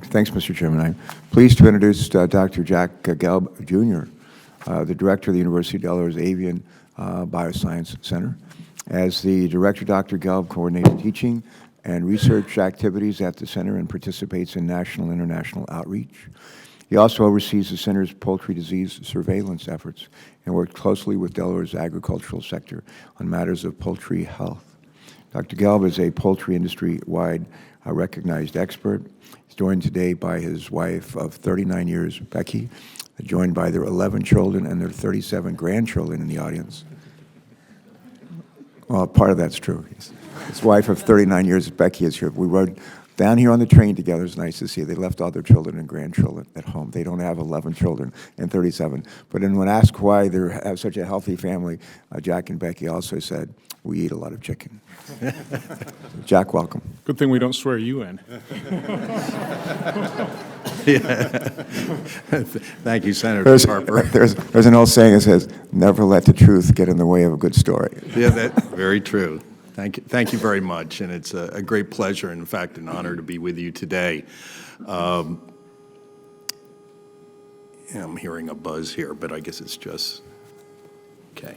Thanks, Mr. Chairman. I'm pleased to introduce Dr. Jack Gelb, Jr., the Director of the University of Delaware's Avian Bioscience Center. As the Director, Dr. Gelb coordinates teaching and research activities at the center and participates in national and international outreach. He also oversees the center's poultry disease surveillance efforts and works closely with Delaware's agricultural sector on matters of poultry health. Dr. Gelb is a poultry industry-wide recognized expert. He's joined today by his wife of 39 years, Becky, joined by their 11 children and their 37 grandchildren in the audience. Well, part of that's true. His wife of 39 years, Becky, is here. We rode down here on the train together. It's nice to see. They left all their children and grandchildren at home. They don't have 11 children and 37. But then when asked why they have such a healthy family, Jack and Becky also said, we eat a lot of chicken. Jack, welcome. Good thing we don't swear you in. Thank you, Senator Harper. There's an old saying that says, never let the truth get in the way of a good story. Yeah, that's very true. Thank you very much, and it's a great pleasure, and in fact, an honor to be with you today. I'm hearing a buzz here, but I guess it's just, okay.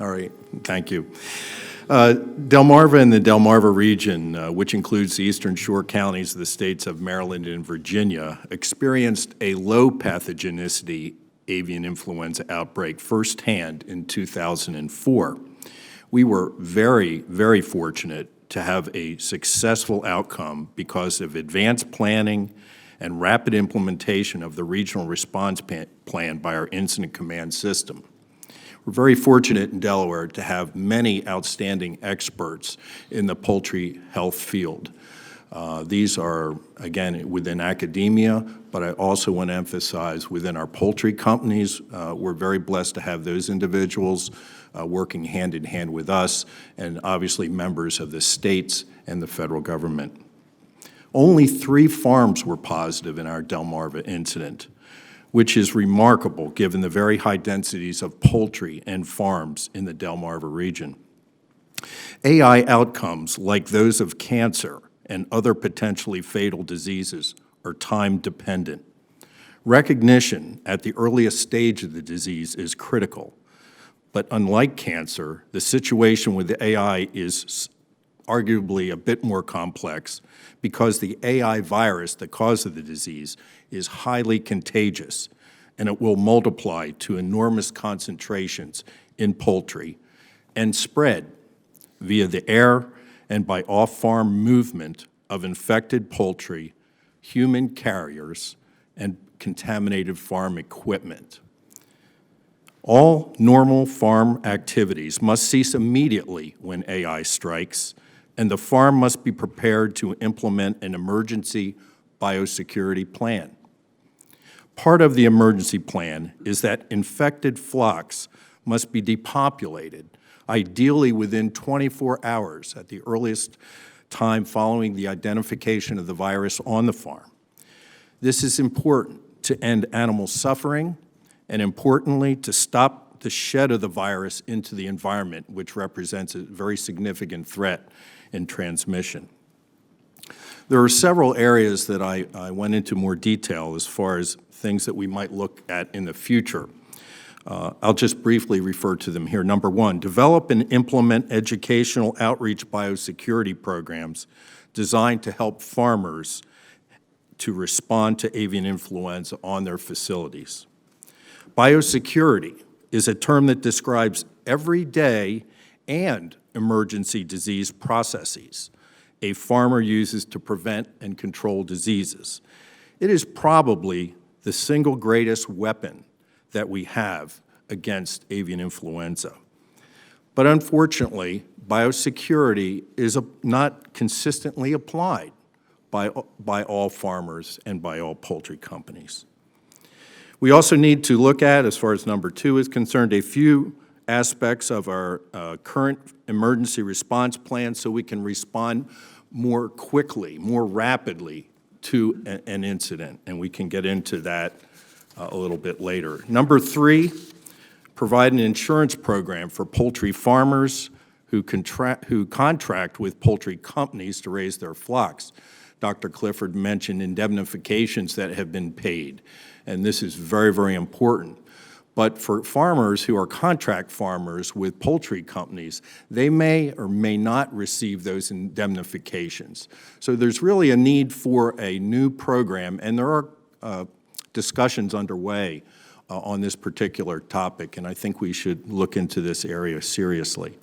All right, thank you. Delmarva and the Delmarva region, which includes the eastern shore counties of the states of Maryland and Virginia, experienced a low pathogenicity avian influenza outbreak firsthand in 2004. We were very, very fortunate to have a successful outcome because of advanced planning and rapid implementation of the regional response plan by our incident command system. We're very fortunate in Delaware to have many outstanding experts in the poultry health field. These are, again, within academia, but I also want to emphasize within our poultry companies. We're very blessed to have those individuals working hand in hand with us, and obviously members of the states and the federal government. Only 3 farms were positive in our Delmarva incident, which is remarkable given the very high densities of poultry and farms in the Delmarva region. AI outcomes like those of cancer and other potentially fatal diseases are time-dependent. Recognition at the earliest stage of the disease is critical, but unlike cancer, the situation with the AI is arguably a bit more complex because the AI virus, the cause of the disease, is highly contagious, and it will multiply to enormous concentrations in poultry and spread via the air and by off-farm movement of infected poultry, human carriers, and contaminated farm equipment. All normal farm activities must cease immediately when AI strikes, and the farm must be prepared to implement an emergency biosecurity plan. Part of the emergency plan is that infected flocks must be depopulated, ideally within 24 hours at the earliest time following the identification of the virus on the farm. This is important to end animal suffering and, importantly, to stop the shed of the virus into the environment, which represents a very significant threat in transmission. There are several areas that I went into more detail as far as things that we might look at in the future. I'll just briefly refer to them here. Number 1, develop and implement educational outreach biosecurity programs designed to help farmers to respond to avian influenza on their facilities. Biosecurity is a term that describes everyday and emergency disease processes a farmer uses to prevent and control diseases. It is probably the single greatest weapon that we have against avian influenza. But unfortunately, biosecurity is not consistently applied by all farmers and by all poultry companies. We also need to look at, as far as number 2 is concerned, a few aspects of our current emergency response plan so we can respond more quickly, more rapidly to an incident, and we can get into that a little bit later. Number 3, provide an insurance program for poultry farmers who contract with poultry companies to raise their flocks. Dr. Clifford mentioned indemnifications that have been paid, and this is very, very important. But for farmers who are contract farmers with poultry companies, they may or may not receive those indemnifications. So there's really a need for a new program, and there are discussions underway on this particular topic, and I think we should look into this area seriously.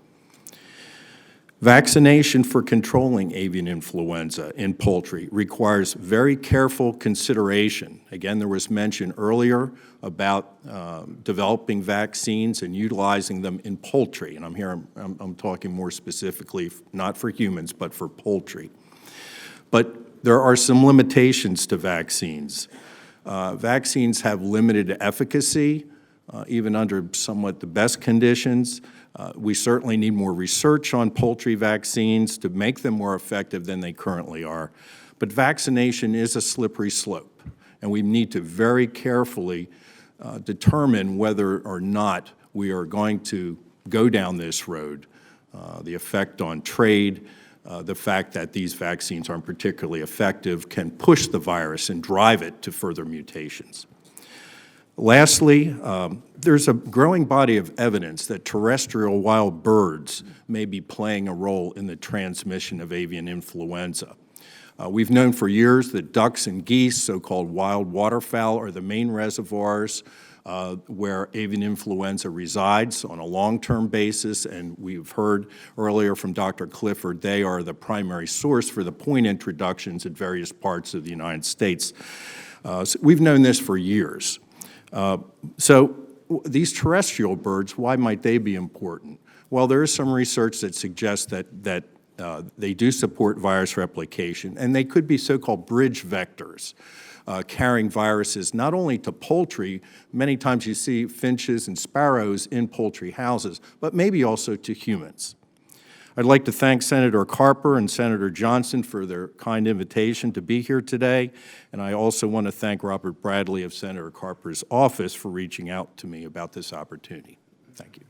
Vaccination for controlling avian influenza in poultry requires very careful consideration. Again, there was mention earlier about developing vaccines and utilizing them in poultry, and I'm talking more specifically not for humans, but for poultry. But there are some limitations to vaccines. Vaccines have limited efficacy, even under somewhat the best conditions. We certainly need more research on poultry vaccines to make them more effective than they currently are. But vaccination is a slippery slope, and we need to very carefully determine whether or not we are going to go down this road, the effect on trade, the fact that these vaccines aren't particularly effective can push the virus and drive it to further mutations. Lastly, there's a growing body of evidence that terrestrial wild birds may be playing a role in the transmission of avian influenza. We've known for years that ducks and geese, so-called wild waterfowl, are the main reservoirs where avian influenza resides on a long-term basis, and we've heard earlier from Dr. Clifford, they are the primary source for the point introductions in various parts of the United States. So we've known this for years. So these terrestrial birds, why might they be important? Well, there is some research that suggests that they do support virus replication, and they could be so-called bridge vectors, carrying viruses not only to poultry, many times you see finches and sparrows in poultry houses, but maybe also to humans. I'd like to thank Senator Carper and Senator Johnson for their kind invitation to be here today, and I also want to thank Robert Bradley of Senator Carper's office for reaching out to me about this opportunity. Thank you.